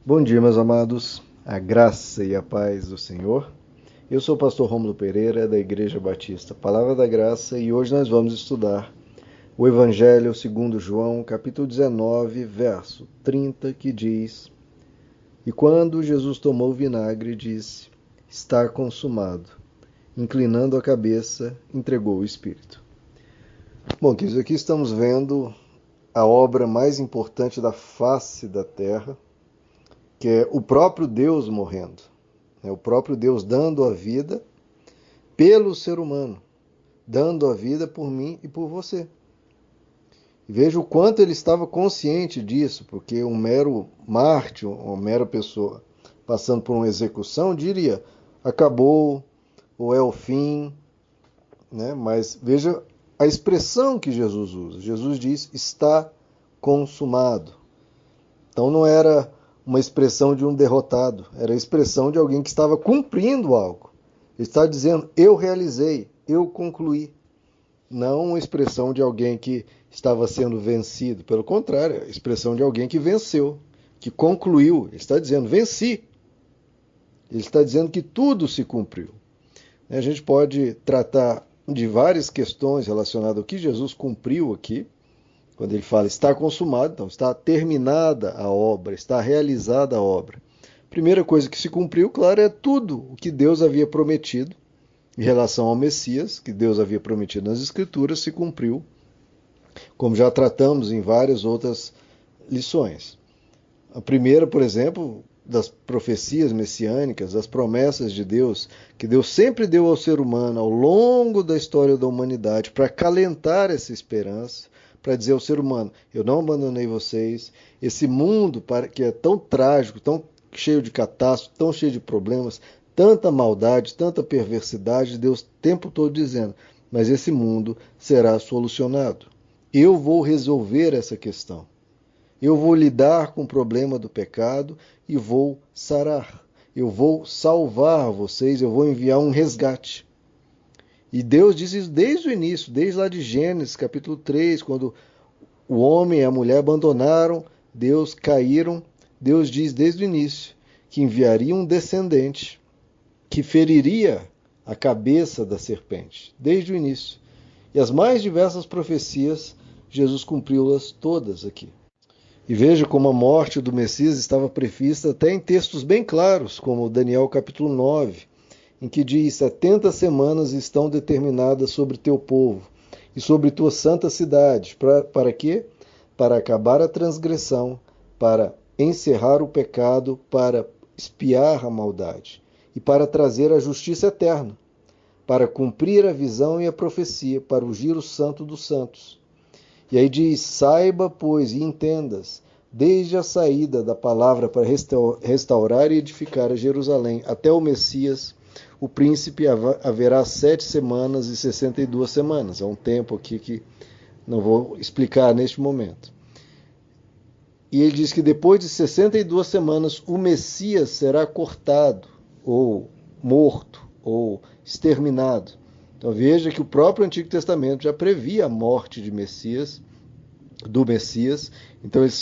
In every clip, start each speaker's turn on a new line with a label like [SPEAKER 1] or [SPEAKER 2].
[SPEAKER 1] Bom dia, meus amados, a graça e a paz do Senhor. Eu sou o pastor Rômulo Pereira, da Igreja Batista Palavra da Graça, e hoje nós vamos estudar o Evangelho segundo João, capítulo 19, verso 30, que diz: E quando Jesus tomou o vinagre, disse: Está consumado. Inclinando a cabeça, entregou o Espírito. Bom, queridos, aqui estamos vendo a obra mais importante da face da terra, que é o próprio Deus morrendo. O próprio Deus dando a vida pelo ser humano, dando a vida por mim e por você. E veja o quanto ele estava consciente disso, porque um mero mártir, uma mera pessoa passando por uma execução, diria, acabou, ou é o fim, né? Mas veja a expressão que Jesus usa. Jesus diz, está consumado. Então não era uma expressão de um derrotado, era a expressão de alguém que estava cumprindo algo. Ele está dizendo, eu realizei, eu concluí. Não uma expressão de alguém que estava sendo vencido. Pelo contrário, é a expressão de alguém que venceu, que concluiu. Ele está dizendo, venci. Ele está dizendo que tudo se cumpriu. A gente pode tratar de várias questões relacionadas ao que Jesus cumpriu aqui, quando ele fala está consumado, então está terminada a obra, está realizada a obra. Primeira coisa que se cumpriu, claro, é tudo o que Deus havia prometido em relação ao Messias, que Deus havia prometido nas Escrituras, se cumpriu, como já tratamos em várias outras lições. A primeira, por exemplo, das profecias messiânicas, das promessas de Deus, que Deus sempre deu ao ser humano ao longo da história da humanidade para acalentar essa esperança, para dizer ao ser humano, eu não abandonei vocês, esse mundo que é tão trágico, tão cheio de catástrofes, tão cheio de problemas, tanta maldade, tanta perversidade, Deus o tempo todo dizendo, mas esse mundo será solucionado. Eu vou resolver essa questão. Eu vou lidar com o problema do pecado e vou sarar. Eu vou salvar vocês, eu vou enviar um resgate. E Deus diz isso desde o início, desde lá de Gênesis, capítulo 3, quando o homem e a mulher abandonaram Deus, caíram. Deus diz desde o início que enviaria um descendente que feriria a cabeça da serpente, desde o início. E as mais diversas profecias, Jesus cumpriu-las todas aqui. E veja como a morte do Messias estava prevista até em textos bem claros, como Daniel capítulo 9, em que diz: 70 semanas estão determinadas sobre teu povo e sobre tua santa cidade. Para quê? Para acabar a transgressão, para encerrar o pecado, para expiar a maldade e para trazer a justiça eterna, para cumprir a visão e a profecia, para ungir o santo dos santos. E aí diz, saiba, pois, e entendas, desde a saída da palavra para restaurar e edificar a Jerusalém até o Messias, o príncipe haverá 7 semanas e 62 semanas. É um tempo aqui que não vou explicar neste momento. E ele diz que depois de 62 semanas o Messias será cortado, ou morto, ou exterminado. Então veja que o próprio Antigo Testamento já previa a morte de Messias, do Messias. Então ele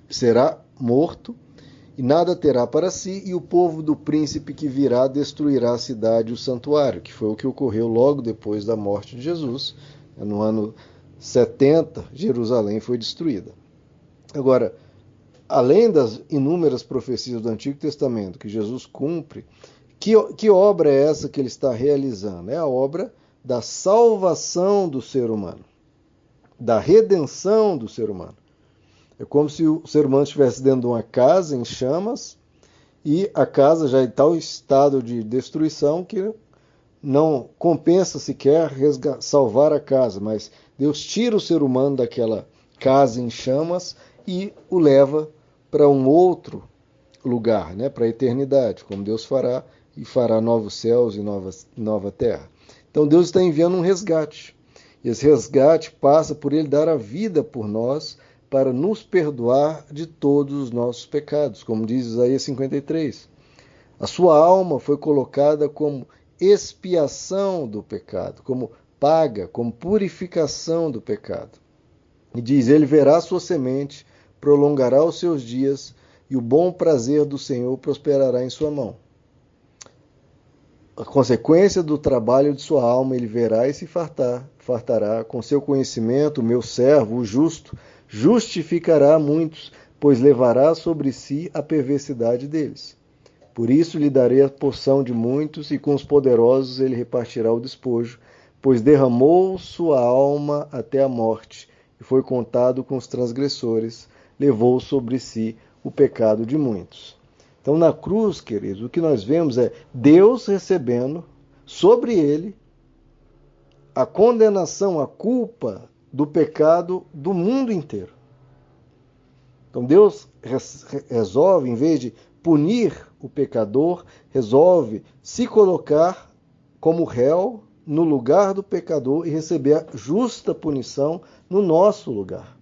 [SPEAKER 1] será morto e nada terá para si, e o povo do príncipe que virá destruirá a cidade e o santuário, que foi o que ocorreu logo depois da morte de Jesus. No ano 70, Jerusalém foi destruída. Agora, além das inúmeras profecias do Antigo Testamento que Jesus cumpre, que obra é essa que ele está realizando? É a obra da salvação do ser humano, da redenção do ser humano. É como se o ser humano estivesse dentro de uma casa em chamas e a casa já em tal estado de destruição que não compensa sequer salvar a casa, mas Deus tira o ser humano daquela casa em chamas e o leva para um outro lugar, né, para a eternidade, como Deus fará, e fará novos céus e nova terra. Então Deus está enviando um resgate. E esse resgate passa por ele dar a vida por nós para nos perdoar de todos os nossos pecados, como diz Isaías 53. A sua alma foi colocada como expiação do pecado, como paga, como purificação do pecado. E diz, ele verá a sua semente, prolongará os seus dias, e o bom prazer do Senhor prosperará em sua mão. A consequência do trabalho de sua alma ele verá e se fartará. Com seu conhecimento, o meu servo, o justo, justificará muitos, pois levará sobre si a perversidade deles. Por isso lhe darei a porção de muitos, e com os poderosos ele repartirá o despojo, pois derramou sua alma até a morte, e foi contado com os transgressores, levou sobre si o pecado de muitos. Então, na cruz, queridos, o que nós vemos é Deus recebendo sobre ele a condenação, a culpa do pecado do mundo inteiro. Então, Deus resolve, em vez de punir o pecador, resolve se colocar como réu no lugar do pecador e receber a justa punição no nosso lugar.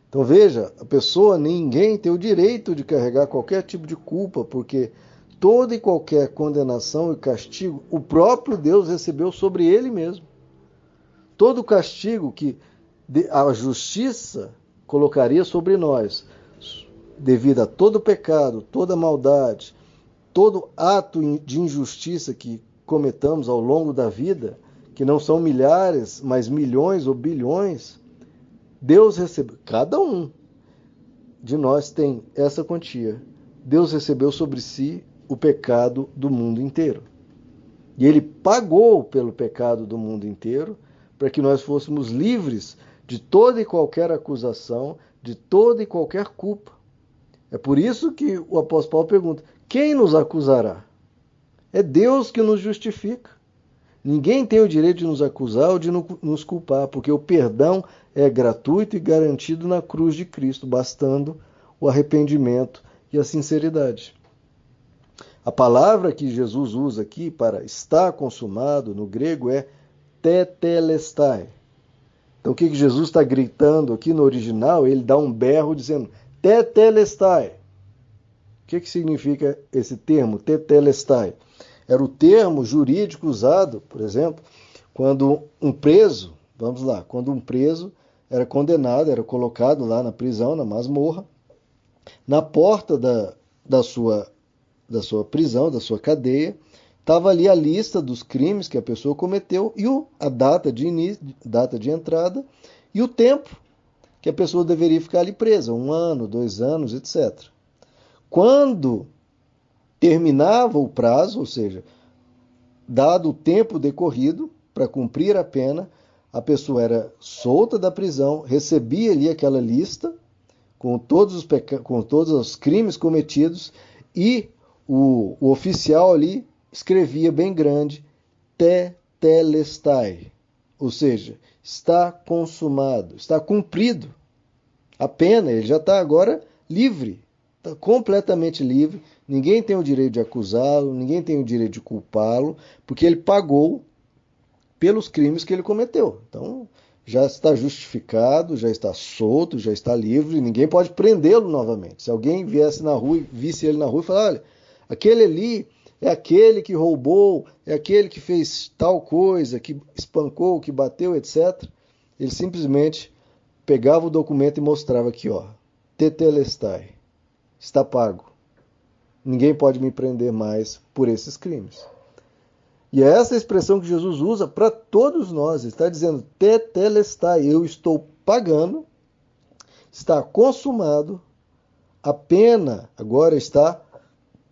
[SPEAKER 1] Então veja, a pessoa, ninguém tem o direito de carregar qualquer tipo de culpa, porque toda e qualquer condenação e castigo, o próprio Deus recebeu sobre ele mesmo. Todo o castigo que a justiça colocaria sobre nós, devido a todo pecado, toda maldade, todo ato de injustiça que cometamos ao longo da vida, que não são milhares, mas milhões ou bilhões, Deus recebeu, cada um de nós tem essa quantia. Deus recebeu sobre si o pecado do mundo inteiro. E ele pagou pelo pecado do mundo inteiro para que nós fôssemos livres de toda e qualquer acusação, de toda e qualquer culpa. É por isso que o apóstolo Paulo pergunta: quem nos acusará? É Deus que nos justifica. Ninguém tem o direito de nos acusar ou de nos culpar, porque o perdão é gratuito e garantido na cruz de Cristo, bastando o arrependimento e a sinceridade. A palavra que Jesus usa aqui para estar consumado, no grego, é tetelestai. Então o que Jesus está gritando aqui no original? Ele dá um berro dizendo tetelestai. O que significa esse termo, tetelestai? Era o termo jurídico usado, por exemplo, quando um preso, quando um preso era condenado, era colocado lá na prisão, na masmorra, na porta da sua prisão, da sua cadeia, estava ali a lista dos crimes que a pessoa cometeu e a data de início, data de entrada e o tempo que a pessoa deveria ficar ali presa, 1 ano, 2 anos, etc. Quando terminava o prazo, ou seja, dado o tempo decorrido para cumprir a pena, a pessoa era solta da prisão, recebia ali aquela lista com todos os crimes cometidos e o oficial ali escrevia bem grande tetelestai, ou seja, está consumado, está cumprido a pena, ele já está agora livre, está completamente livre, ninguém tem o direito de acusá-lo, ninguém tem o direito de culpá-lo, porque ele pagou pelos crimes que ele cometeu. Então, já está justificado, já está solto, já está livre, ninguém pode prendê-lo novamente. Se alguém viesse na rua e visse ele na rua e falar: olha, aquele ali é aquele que roubou, é aquele que fez tal coisa, que espancou, que bateu, etc. Ele simplesmente pegava o documento e mostrava aqui, ó, tetelestai, está pago. Ninguém pode me prender mais por esses crimes. E é essa expressão que Jesus usa para todos nós. Ele está dizendo, tetelestai, eu estou pagando, está consumado, a pena agora está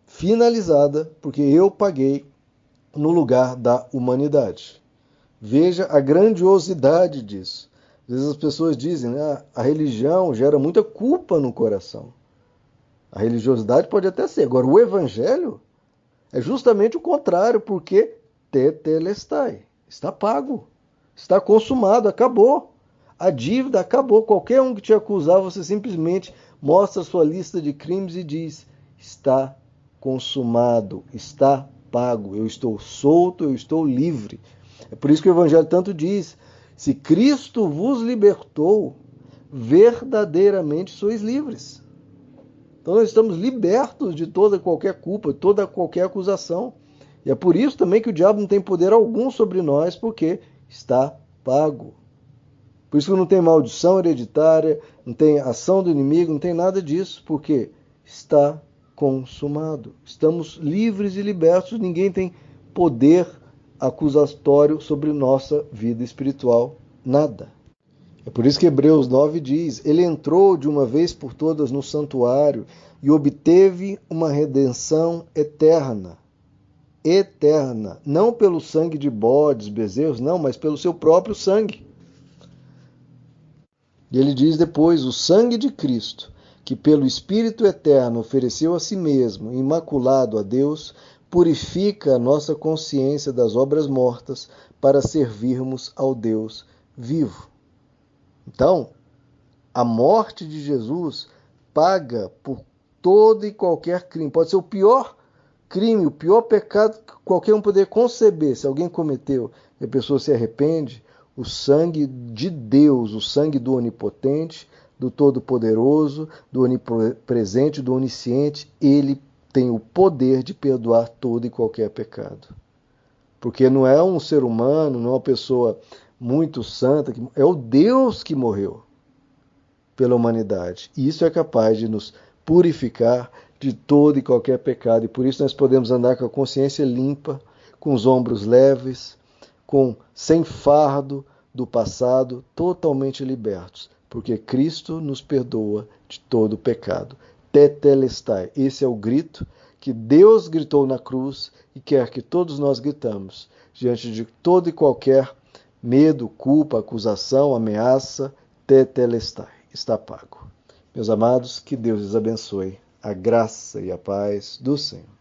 [SPEAKER 1] finalizada, porque eu paguei no lugar da humanidade. Veja a grandiosidade disso. Às vezes as pessoas dizem, né, a religião gera muita culpa no coração. A religiosidade pode até ser. Agora, o evangelho é justamente o contrário, porque tetelestai, está pago, está consumado, acabou. A dívida acabou. Qualquer um que te acusar, você simplesmente mostra a sua lista de crimes e diz, está consumado, está pago, eu estou solto, eu estou livre. É por isso que o evangelho tanto diz, se Cristo vos libertou, verdadeiramente sois livres. Então nós estamos libertos de toda qualquer culpa, de toda qualquer acusação. E é por isso também que o diabo não tem poder algum sobre nós, porque está pago. Por isso que não tem maldição hereditária, não tem ação do inimigo, não tem nada disso, porque está consumado. Estamos livres e libertos, ninguém tem poder acusatório sobre nossa vida espiritual, nada. É por isso que Hebreus 9 diz: ele entrou de uma vez por todas no santuário e obteve uma redenção eterna. Eterna. Não pelo sangue de bodes, bezerros, não, mas pelo seu próprio sangue. E ele diz depois: o sangue de Cristo, que pelo Espírito eterno ofereceu a si mesmo, imaculado a Deus, purifica a nossa consciência das obras mortas para servirmos ao Deus vivo. Então, a morte de Jesus paga por todo e qualquer crime. Pode ser o pior crime, o pior pecado que qualquer um poder conceber. Se alguém cometeu e a pessoa se arrepende, o sangue de Deus, o sangue do Onipotente, do Todo-Poderoso, do Onipresente, do Onisciente, ele tem o poder de perdoar todo e qualquer pecado. Porque não é um ser humano, não é uma pessoa muito santa, é o Deus que morreu pela humanidade. E isso é capaz de nos purificar de todo e qualquer pecado. E por isso nós podemos andar com a consciência limpa, com os ombros leves, sem fardo do passado, totalmente libertos. Porque Cristo nos perdoa de todo pecado. Tetelestai. Esse é o grito que Deus gritou na cruz e quer que todos nós gritamos diante de todo e qualquer medo, culpa, acusação, ameaça. Tetelestai. Está pago. Meus amados, que Deus lhes abençoe. A graça e a paz do Senhor.